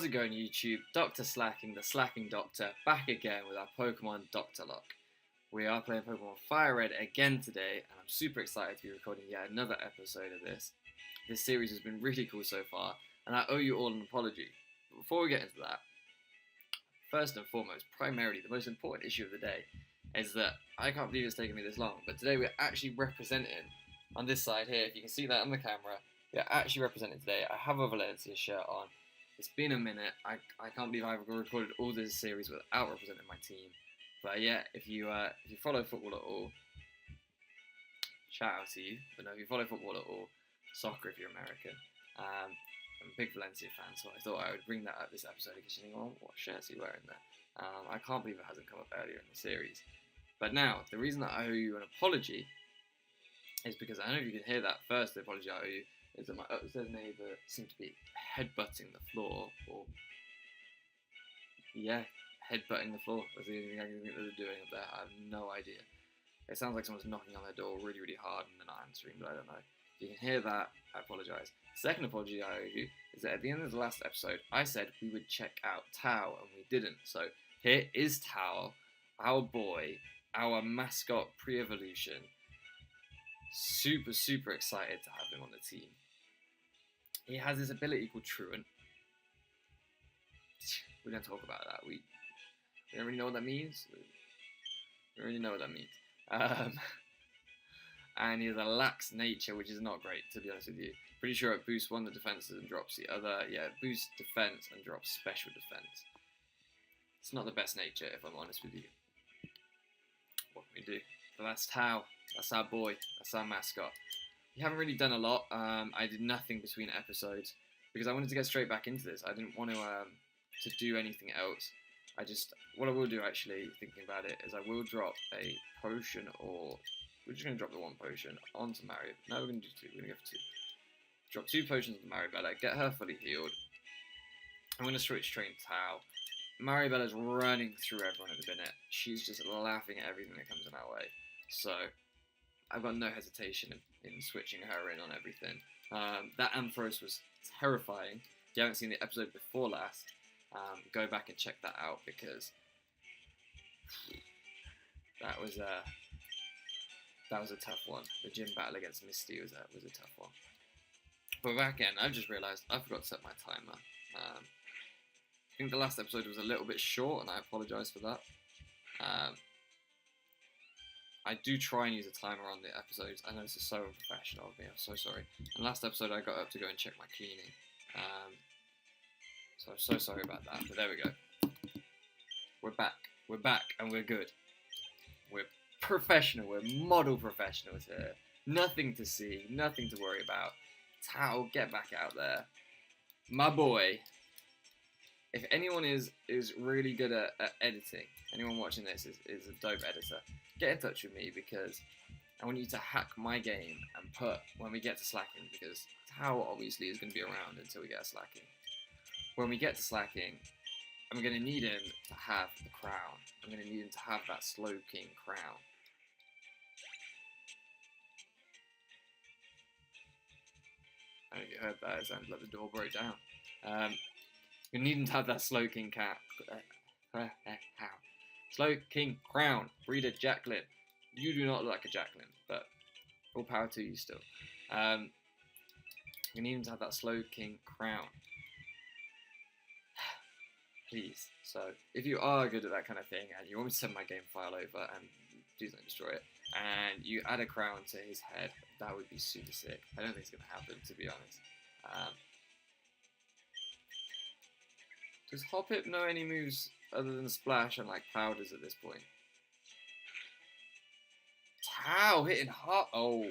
it going, YouTube? Dr. Slacking, the Slacking Doctor, back again with our Pokemon Nuzlocke. We are playing Pokemon Fire Red again today, and I'm super excited to be recording yet another episode of this. This series has been really cool so far, and I owe you all an apology. But before we get into that, first and foremost, primarily, the most important issue of the day is that I can't believe it's taken me this long, but today we're actually representing, on this side here, if you can see that on the camera, we're actually representing today. I have a Valencia shirt on. It's been a minute. I can't believe I've recorded all this series without representing my team. But yeah, if you follow football at all, shout out to you. But no, if you follow football at all, soccer if you're American, I'm a big Valencia fan, so I thought I would bring that up this episode because you think, well, what shirts are you wearing there? I can't believe it hasn't come up earlier in the series. But now, the reason that I owe you an apology is because I don't know if you can hear that. First, the apology I owe you is that my upstairs neighbour seemed to be headbutting the floor, or yeah, headbutting the floor was the only thing I can think that they're doing up there. I have no idea. It sounds like someone's knocking on their door really, really hard and they're not answering, but I don't know. If you can hear that, I apologise. Second apology I owe you is that at the end of the last episode, I said we would check out Tao, and we didn't. So here is Tao, our boy, our mascot pre-evolution. Super, super excited to have him on the team. He has this ability called Truant. We don't talk about that. We don't really know what that means. We don't really know what that means. And he has a lax nature, which is not great, to be honest with you. Pretty sure it boosts one of the defenses and drops the other. Yeah, it boosts defense and drops special defense. It's not the best nature, if I'm honest with you. What can we do? But that's Tao. That's our boy. That's our mascot. We haven't really done a lot. I did nothing between episodes because I wanted to get straight back into this. I didn't want to do anything else. What I will do actually, thinking about it, is I will drop a potion, or we're just going to drop the one potion onto Mario. No, we're going to do two. We're going to go for two. Drop two potions onto Maribella, get her fully healed. I'm going to switch train Tao. Maribella's running through everyone at the minute. She's just laughing at everything that comes in our way. So I've got no hesitation in switching her in on everything. That Ampharos was terrifying. If you haven't seen the episode before last, go back and check that out because that was a tough one. The gym battle against Misty was a tough one. But back in, I've just realised I forgot to set my timer. I think the last episode was a little bit short, and I apologise for that. I do try and use a timer on the episodes. I know this is so unprofessional of me. I'm so sorry. And last episode, I got up to go and check my cleaning. So I'm so sorry about that. But there we go. We're back. We're back, and we're good. We're professional. We're model professionals here. Nothing to see. Nothing to worry about. Tao, get back out there. My boy. If anyone is really good at editing, anyone watching this is a dope editor, get in touch with me because I want you to hack my game and put when we get to slacking, because Tao obviously is going to be around until we get to slacking. When we get to slacking, I'm going to need him to have the crown. I'm going to need him to have that Slow King crown. I don't know if you heard that, it sounded like the door broke down. You need him to have that Slow King Slow King crown. Breeder Jacqueline. You do not look like a Jacqueline, but all power to you still. You need him to have that Slow King crown. Please. So, if you are good at that kind of thing and you want me to send my game file over, and please don't destroy it, and you add a crown to his head, that would be super sick. I don't think it's going to happen, to be honest. Does Hoppip know any moves other than Splash and like powders at this point? Tao hitting hot. Oh,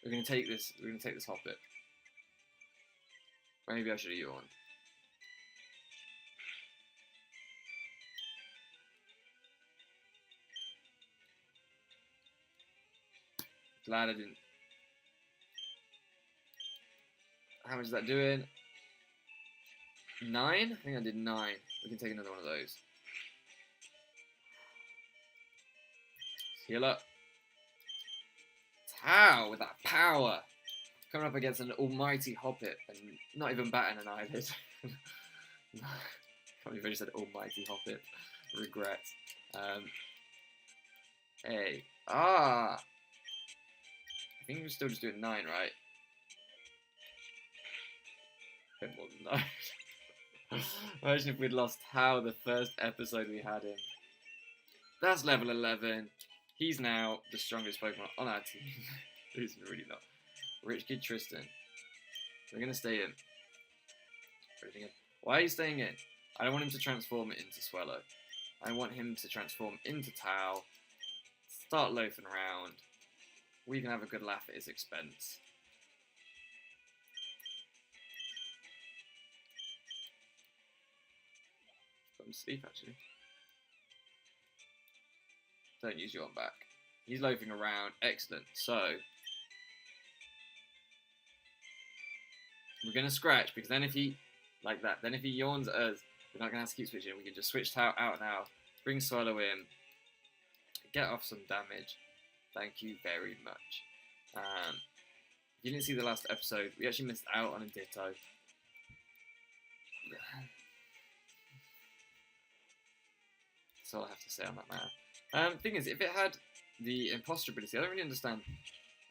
we're gonna take this. We're gonna take this Hoppip. Maybe I should have yawned. Glad I didn't. How much is that doing? 9? I think I did 9. We can take another one of those. Heal up. Tao with that power. coming up against an almighty Hoppip and not even batting an eyelid. Can't believe I just said almighty Hoppip. Regret. Hey. I think we're still just doing 9, right? A bit more than 9. Imagine if we'd lost How the first episode we had him. That's level 11. He's now the strongest Pokemon on our team. He's really not. Rich Kid Tristan. We're going to stay in. Why are you staying in? I don't want him to transform it into Swellow. I want him to transform into Tau. Start loafing around. We can have a good laugh at his expense. Put him to sleep, actually. Don't use you on back. He's loafing around. Excellent. So, we're going to scratch, because then if he, like that, then if he yawns at us, we're not going to have to keep switching. We can just switch Tau out now, bring Swallow in, get off some damage. Thank you very much. If you didn't see the last episode, we actually missed out on a Ditto. That's all I have to say on that matter. Thing is, if it had the imposter ability, I don't really understand.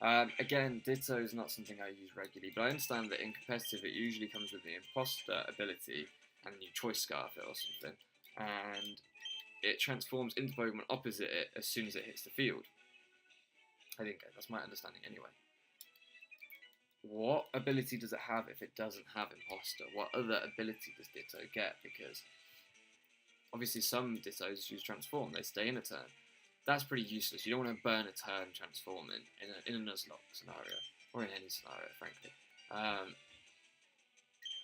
Again, Ditto is not something I use regularly, but I understand that in competitive it usually comes with the imposter ability, and you choice scarf it or something, and it transforms into Pokemon opposite it as soon as it hits the field. I think that's my understanding anyway. What ability does it have if it doesn't have imposter? What other ability does Ditto get? Because obviously some Dittos use transform, they stay in a turn. That's pretty useless. You don't want to burn a turn transforming in a Nuzlocke scenario, or in any scenario, frankly.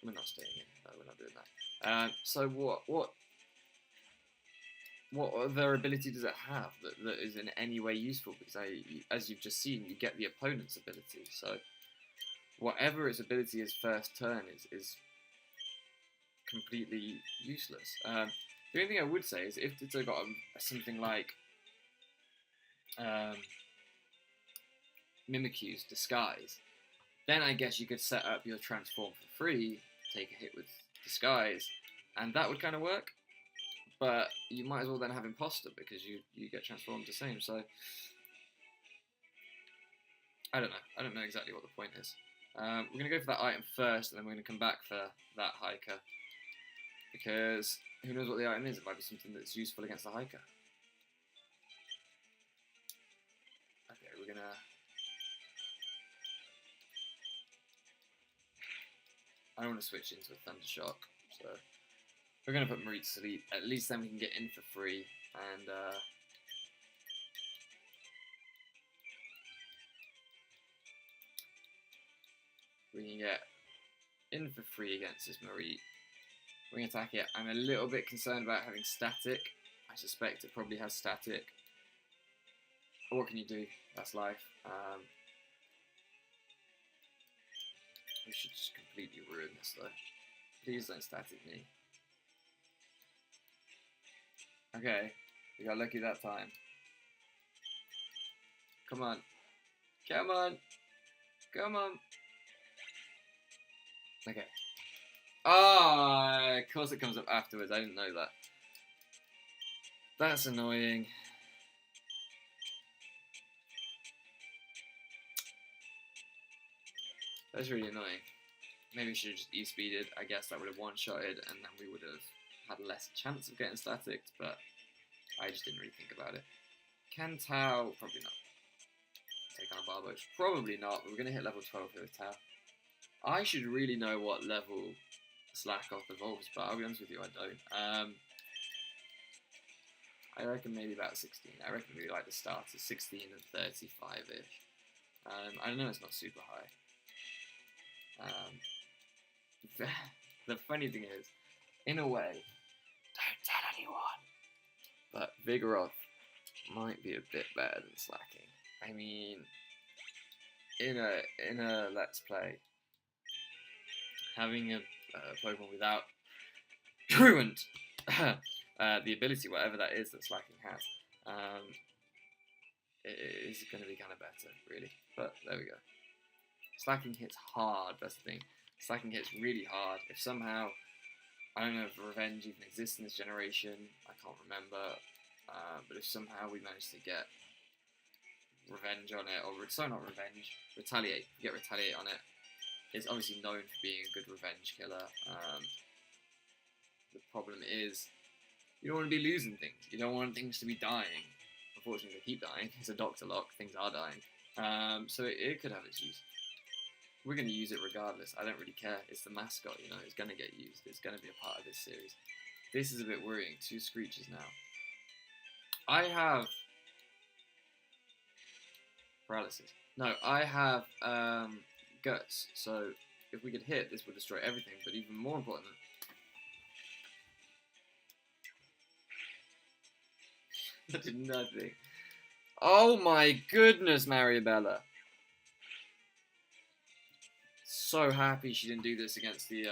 We're not staying in. No, we're not doing that. So what other ability does it have that is in any way useful? Because as you've just seen, you get the opponent's ability. So whatever its ability is first turn is completely useless. The only thing I would say is if Ditto got something like Mimikyu's Disguise, then I guess you could set up your transform for free, take a hit with Disguise, and that would kind of work. But you might as well then have Imposter because you get transformed the same. So I don't know. I don't know exactly what the point is. We're going to go for that item first, and then we're going to come back for that hiker. Because who knows what the item is? It might be something that's useful against the hiker. Okay, we're going to... I don't want to switch into a Thunder Shock, so we're going to put Marie to sleep. At least then we can get in for free, and we can get in for free against this Marie. We can attack it. I'm a little bit concerned about having static. I suspect it probably has static. But what can you do? That's life. We should just completely ruin this though. Please don't static me. Okay, we got lucky that time. Come on. Come on. Come on. Okay. Ah, of course it comes up afterwards. I didn't know that. That's annoying. That's really annoying. Maybe we should have just E-speeded. I guess that would have one-shotted, and then we would have had less chance of getting staticked, but I just didn't really think about it. Can Tau? Probably not. Take on a Barboach? Probably not, but we're going to hit level 12 here with Tau. I should really know what level Slakoth evolves, but I'll be honest with you, I don't. I reckon maybe about 16. I reckon we like the starters, 16 and 35-ish. I don't know, it's not super high. The funny thing is, in a way, don't tell anyone, but Vigoroth might be a bit better than Slacking. I mean, in a Let's Play, having a Pokemon without Truant, the ability, whatever that is that Slacking has, it is going to be kind of better, really. But there we go. Slacking hits hard, that's the thing. Slacking hits really hard. If somehow, I don't know if revenge even exists in this generation, I can't remember, but if somehow we manage to get revenge on it, or sorry, not revenge, retaliate, get retaliate on it, it's obviously known for being a good revenge killer. The problem is, you don't want to be losing things. You don't want things to be dying. Unfortunately, they keep dying. It's a Doctor Lock. Things are dying. So it could have its use. We're going to use it regardless. I don't really care. It's the mascot, you know. It's going to get used. It's going to be a part of this series. This is a bit worrying. 2 Screeches now. I have paralysis. No, I have guts. So if we could hit, this would destroy everything. But even more important, that did nothing. Oh my goodness, Maribella. So happy she didn't do this against the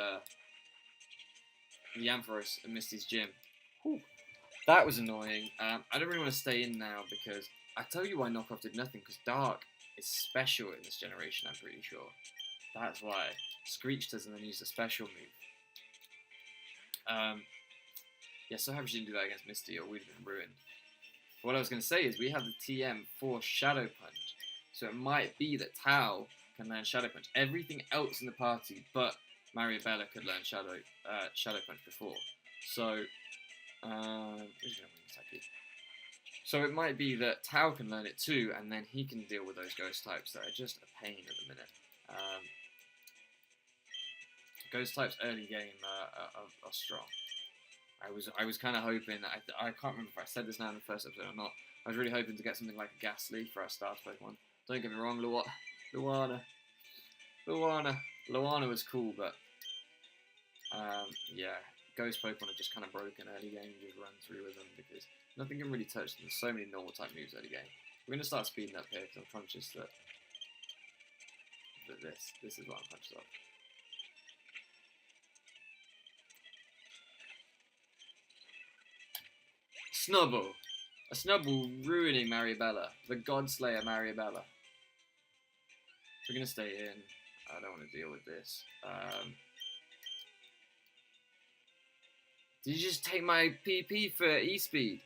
Ampharos and Misty's gym. Whew. That was annoying. I don't really want to stay in now because I tell you why Knockoff did nothing, because Dark is special in this generation, I'm pretty sure. That's why. Screech doesn't then use a special move. Yeah, so happy she didn't do that against Misty or we'd have been ruined. What I was going to say is we have the TM for Shadow Punch, so it might be that Tao can learn Shadow Punch. Everything else in the party but Maribella could learn Shadow Punch before. So, so it might be that Tao can learn it too, and then he can deal with those ghost types that are just a pain at the minute. Ghost types early game are strong. I was kind of hoping that I can't remember if I said this now in the first episode or not. I was really hoping to get something like a Ghastly for our start Pokemon. Don't get me wrong, Luana was cool, but yeah, Ghost Pokemon are just kind of broken early game. You just run through with them because nothing can really touch them. There's so many normal type moves early game. We're gonna start speeding up here because I'm conscious that this is what I'm conscious of. Snubbull. A Snubbull ruining Maribella. The Godslayer Maribella. We're going to stay in. I don't want to deal with this. Did you just take my PP for E-Speed?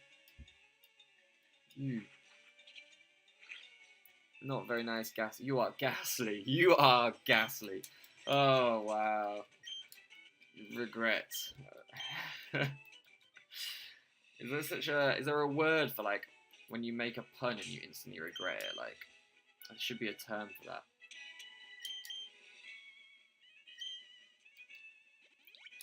Not very nice, Ghastly. You are Ghastly. You are Ghastly. Oh, wow. Regrets. Is there a word for, like, when you make a pun and you instantly regret it? Like, there should be a term for that.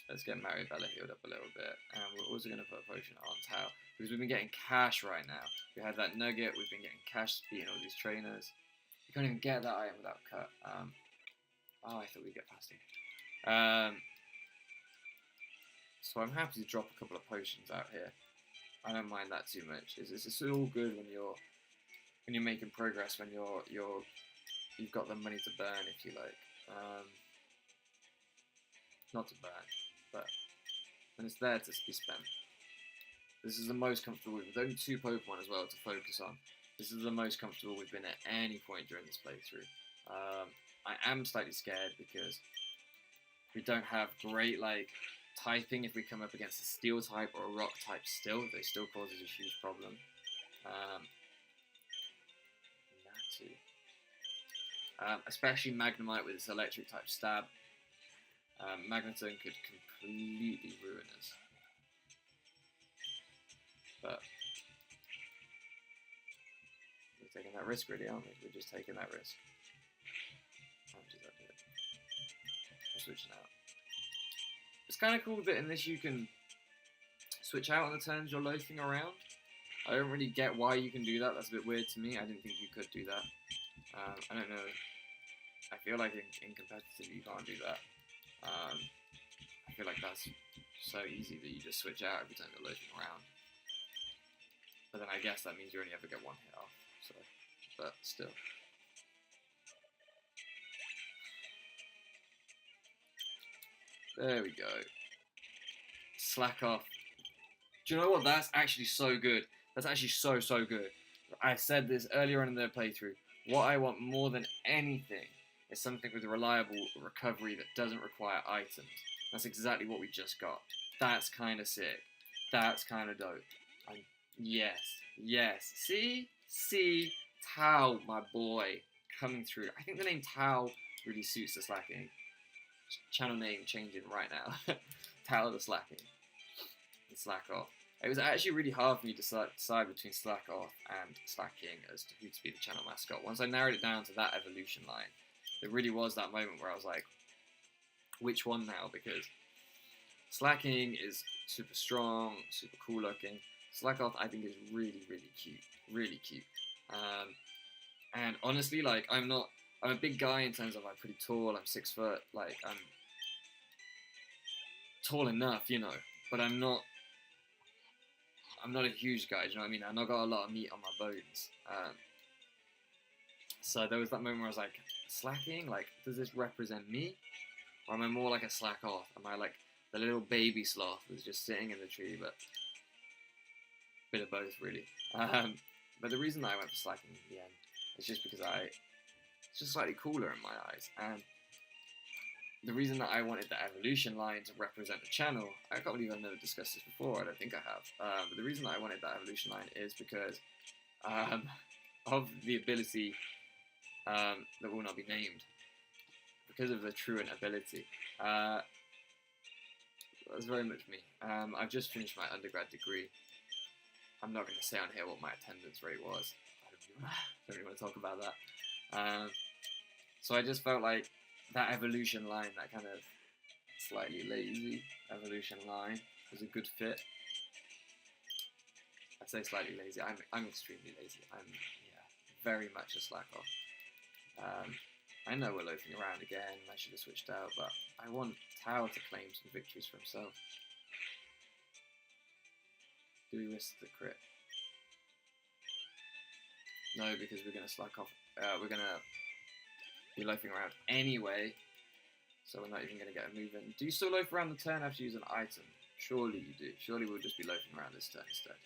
Let's get Maribella healed up a little bit. And we're also going to put a potion on Tao, because we've been getting cash right now. We had that nugget, we've been getting cash beating all these trainers. You can't even get that item without cut. Oh, I thought we'd get past him. So I'm happy to drop a couple of potions out here. I don't mind that too much. It's all good when you're making progress, when you've got the money to burn, if you like. Not to burn, but when it's there to be spent. This is the most comfortable with only 2 Pokemon as well to focus on. This is the most comfortable we've been at any point during this playthrough. I am slightly scared because we don't have great typing. If we come up against a steel type or a rock type they still causes a huge problem. Especially Magnemite with its electric type stab. Magneton could completely ruin us. But we're taking that risk really, aren't we? We're just taking that risk. How much is that here? We're switching out. It's kind of cool that in this you can switch out on the turns you're loafing around. I don't really get why you can do that. That's a bit weird to me. I didn't think you could do that. I don't know. I feel like in competitive you can't do that. I feel like that's so easy that you just switch out every time you're loafing around. But then I guess that means you only ever get 1 hit off. So, but still. There we go. Slack off. Do you know what? That's actually so good. That's actually so good. I said this earlier on in the playthrough. What I want more than anything is something with a reliable recovery that doesn't require items. That's exactly what we just got. That's kind of sick. That's kind of dope. Yes, yes. See, Tao, my boy, coming through. I think the name Tao really suits the slacking. Channel name changing right now. Tao the slacking. And slack off. It was actually really hard for me to decide between slack off and slacking as to who to be the channel mascot. Once I narrowed it down to that evolution line, there really was that moment where I was like, which one now? Because slacking is super strong, super cool looking. Slack off, I think, is really, really cute. Really cute. And honestly, like, I'm a big guy in terms of I'm pretty tall. I'm 6 foot. Like, I'm tall enough, you know, but I'm not a huge guy. Do you know what I mean? I've not got a lot of meat on my bones. So there was that moment where I was like, slacking? Like, does this represent me? Or am I more like a slack off? Am I like the little baby sloth that's just sitting in the tree? But bit of both, really. But the reason that I went for slacking in the end is just because it's just slightly cooler in my eyes. And the reason that I wanted the evolution line to represent the channel, I can't believe I've never discussed this before, I don't think I have. But the reason that I wanted that evolution line is because of the ability that will not be named. Because of the truant ability. That's very much me. I've just finished my undergrad degree. I'm not going to say on here what my attendance rate was. I don't really want to talk about that. So I just felt like that evolution line, that kind of slightly lazy evolution line, was a good fit. I'd say slightly lazy. I'm extremely lazy. I'm very much a slack off. I know we're loafing around again. I should have switched out, but I want Tao to claim some victories for himself. Do we risk the crit? No, because we're going to slack off. We're going to be loafing around anyway, so we're not even going to get a move in. Do you still loaf around the turn after you use an item? Surely you do. Surely we'll just be loafing around this turn instead.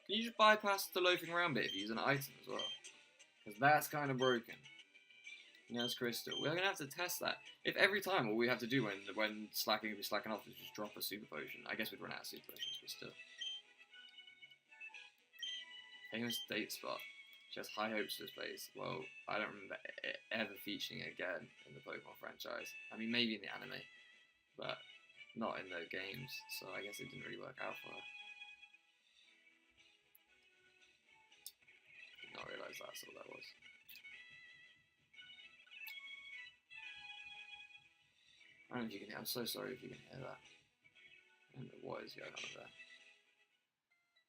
Can you just bypass the loafing around bit if you use an item as well? Because that's kind of broken. Nurse Crystal. We're going to have to test that. If every time all we have to do when slacking is slacking off is just drop a super potion. I guess we'd run out of super potions, but still. Famous date spot. She has high hopes for this place. Well, I don't remember it ever featuring it again in the Pokemon franchise. I mean, maybe in the anime, but not in the games. So I guess it didn't really work out for her. Did not realise that's all that was. I don't know if you can hear. I'm so sorry if you can hear that. I don't know what is going on there.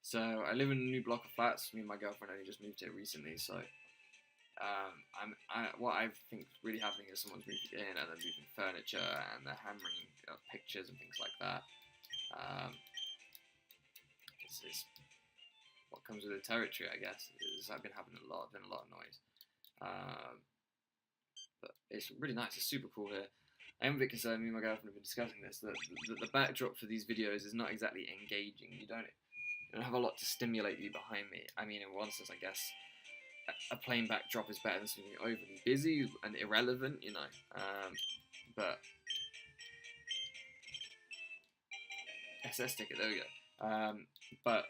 So I live in a new block of flats. Me and my girlfriend only just moved here recently. So what I think is really happening is someone's moving in and they're moving furniture and they're hammering pictures and things like that. This is what comes with the territory, I guess. It's been happening a lot. Been a lot of noise. But it's really nice. It's super cool here. I am a bit concerned. Me and my girlfriend have been discussing this. That the backdrop for these videos is not exactly engaging. You don't have a lot to stimulate you behind me. I mean, in one sense, I guess a plain backdrop is better than something overly busy and irrelevant, you know. But SS ticket, there we go. But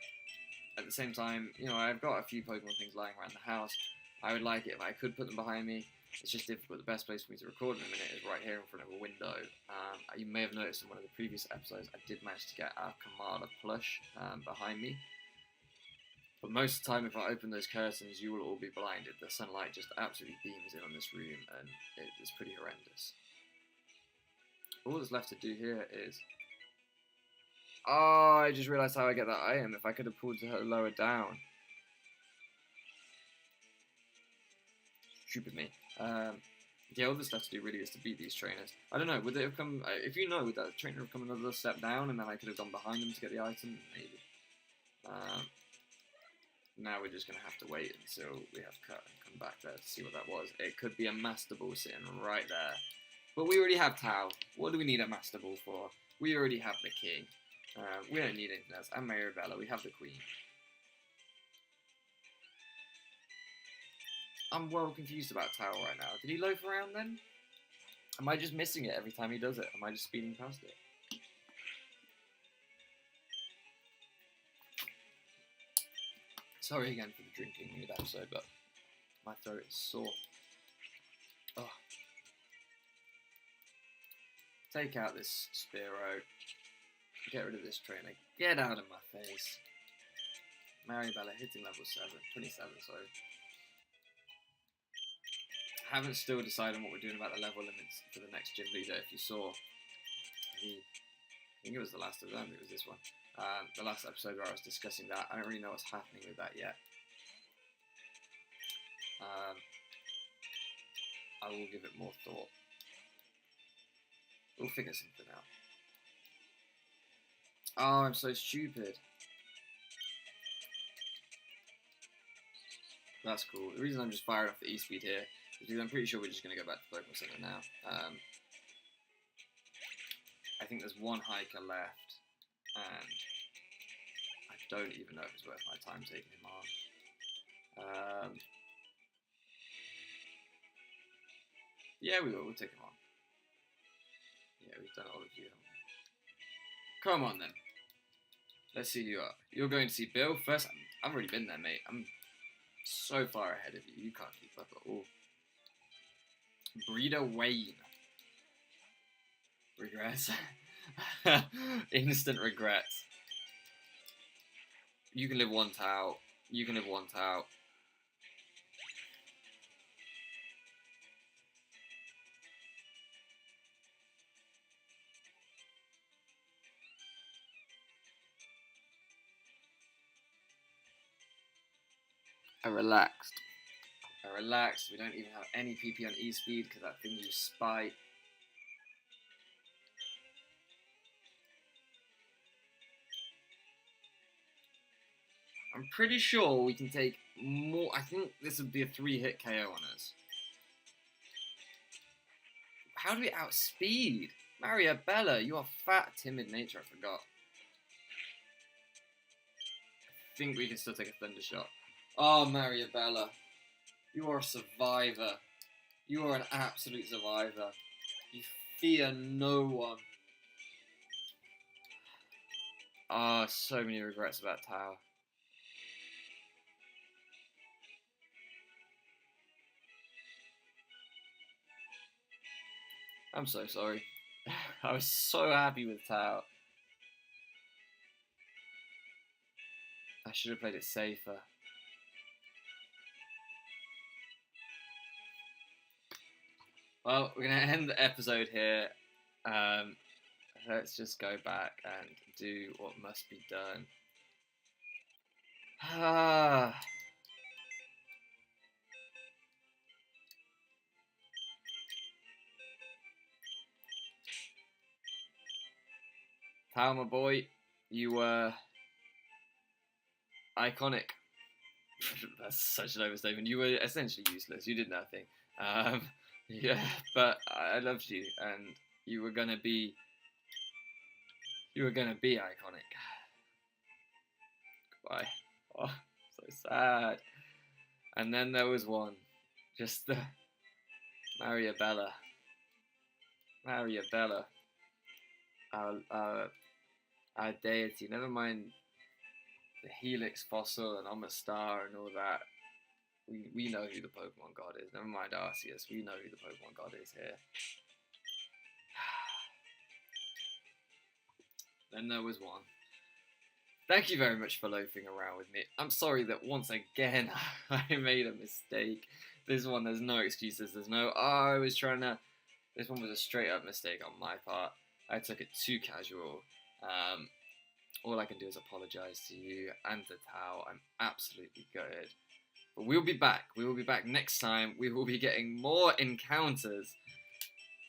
at the same time, you know, I've got a few Pokemon things lying around the house. I would like it if I could put them behind me. It's just difficult. The best place for me to record in a minute is right here in front of a window. You may have noticed in one of the previous episodes I did manage to get our Kamala plush behind me. But most of the time if I open those curtains you will all be blinded. The sunlight just absolutely beams in on this room and it is pretty horrendous. All that's left to do here is... Oh, I just realised how I get that item. If I could have pulled her lower down. Stupid me. Yeah, all that's left to do really is to beat these trainers. I don't know, would they have come... If you know, would that trainer have come another step down and then I could have gone behind them to get the item? Maybe. Now we're just going to have to wait until we have cut and come back there to see what that was. It could be a Master Ball sitting right there. But we already have Tao. What do we need a Master Ball for? We already have the King. We don't need anything else. And Maribella, we have the Queen. I'm well confused about Tao right now. Did he loaf around then? Am I just missing it every time he does it? Am I just speeding past it? Sorry again for the drinking mid-episode, but my throat is sore. Oh. Take out this Spearow. Get rid of this trainer. Get out of my face. Maribella hitting level 27, sorry. Haven't still decided what we're doing about the level limits for the next gym leader. If you saw, I think it was the last of them, it was this one. The last episode where I was discussing that. I don't really know what's happening with that yet. I will give it more thought. We'll figure something out. Oh, I'm so stupid. That's cool. The reason I'm just firing off the E-Speed here is because I'm pretty sure we're just going to go back to Pokemon Center now. I think there's one hiker left, and I don't even know if it's worth my time taking him on. Yeah, we will. We'll take him on. Yeah, we've done all of you. Come on, then. Let's see who you are. You're going to see Bill first. I've already been there, mate. I'm so far ahead of you. You can't keep up at all. Breeder Wayne. Regrets. Instant regrets. You can live one Tao. You can live one Tao. I relaxed. We don't even have any PP on E-Speed because that thing used Spite. I'm pretty sure we can take more. I think this would be a 3-hit KO on us. How do we outspeed? Mariabella, you are fat, timid nature, I forgot. I think we can still take a Thunder Shot. Oh, Mariabella. You are a survivor. You are an absolute survivor. You fear no one. Ah, so many regrets about Tao. I'm so sorry. I was so happy with Tao. I should have played it safer. Well, we're going to end the episode here. Let's just go back and do what must be done. Tao, my boy, you were iconic. That's such an overstatement. You were essentially useless. You did nothing. Yeah, but I loved you, and you were gonna be iconic. Goodbye. Oh, so sad. And then there was one, just the Mariabella, our deity. Never mind the Helix fossil and Omastar and all that. We know who the Pokemon God is. Never mind Arceus. We know who the Pokemon God is here. Then there was one. Thank you very much for loafing around with me. I'm sorry that once again I made a mistake. This one, there's no excuses. There's no, oh, I was trying to... This one was a straight up mistake on my part. I took it too casual. All I can do is apologise to you and to Tao. I'm absolutely gutted. But we'll be back. We will be back next time. We will be getting more encounters.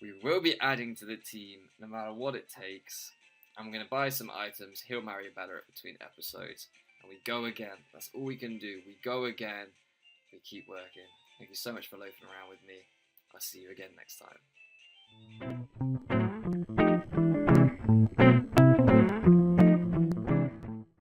We will be adding to the team, no matter what it takes. I'm going to buy some items, heal Mariabella between episodes, and we go again. That's all we can do. We go again. We keep working. Thank you so much for loafing around with me. I'll see you again next time.